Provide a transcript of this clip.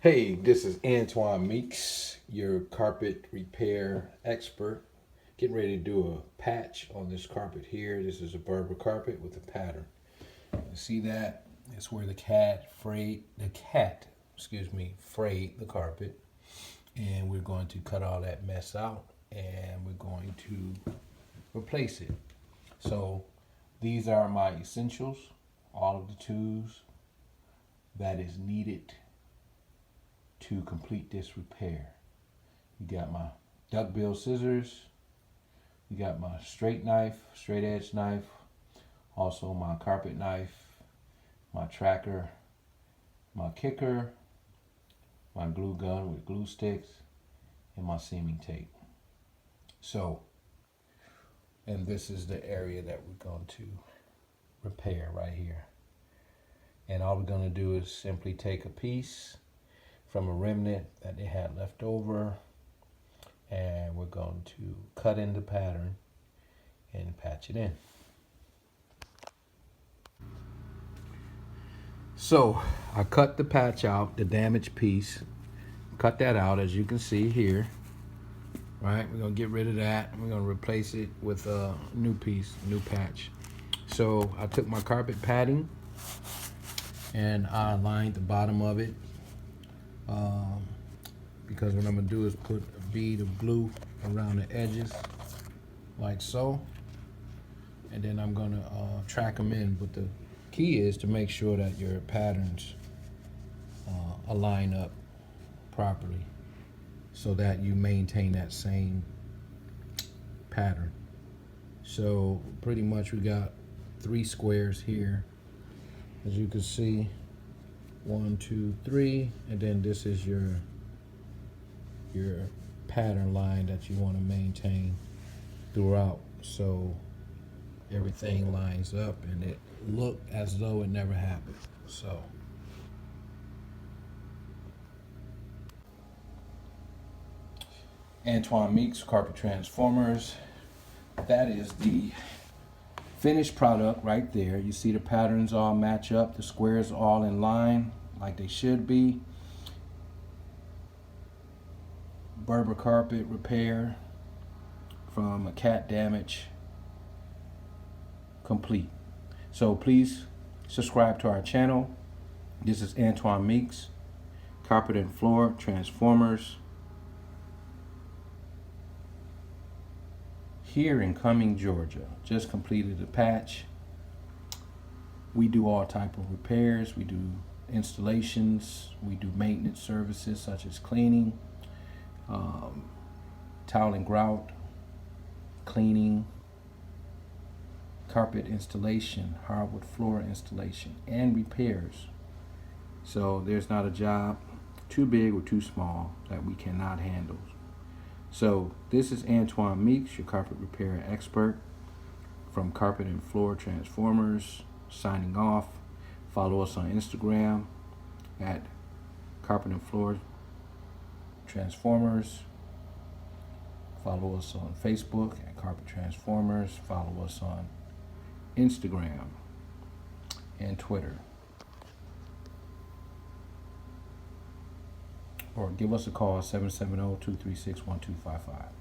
Hey, this is Antoine Meeks, your carpet repair expert. Getting ready to do a patch on this carpet here. This is a Berber carpet with a pattern. You see that? It's where the cat frayed the carpet. And we're going to cut all that mess out and we're going to replace it. So these are my essentials, all of the tools that is needed to complete this repair. You got my duckbill scissors, you got my straight edge knife, also my carpet knife, my tracker, my kicker, my glue gun with glue sticks, and my seaming tape. So, and this is the area that we're going to repair right here. And all we're going to do is simply take a piece from a remnant that they had left over, and we're going to cut in the pattern and patch it in. So I cut the patch out, the damaged piece, cut that out as you can see here. Right, we're gonna get rid of that. We're gonna replace it with a new piece, new patch. So I took my carpet padding and I lined the bottom of it. Because what I'm gonna do is put a bead of glue around the edges like so, and then I'm gonna track them in. But the key is to make sure that your patterns align up properly so that you maintain that same pattern. So pretty much we got 3 squares here, as you can see. 1, 2, 3, and then this is your pattern line that you want to maintain throughout, so everything lines up and it look as though it never happened. So Antoine Meeks, Carpet Transformers. That is the finished product right there. You see the patterns all match up, the squares all in line like they should be. Berber carpet repair from a cat damage complete. So please subscribe to our channel. This is Antoine Meeks, Carpet and Floor Transformers, here in Cumming, Georgia. Just completed the patch. We do all type of repairs. We do installations. We do maintenance services such as cleaning, tile and grout, cleaning, carpet installation, hardwood floor installation, and repairs. So there's not a job too big or too small that we cannot handle. So this is Antoine Meeks, your carpet repair expert from Carpet and Floor Transformers, signing off. Follow us on Instagram at Carpet and Floor Transformers. Follow us on Facebook at Carpet Transformers. Follow us on Instagram and Twitter. Or give us a call, 770-236-1255.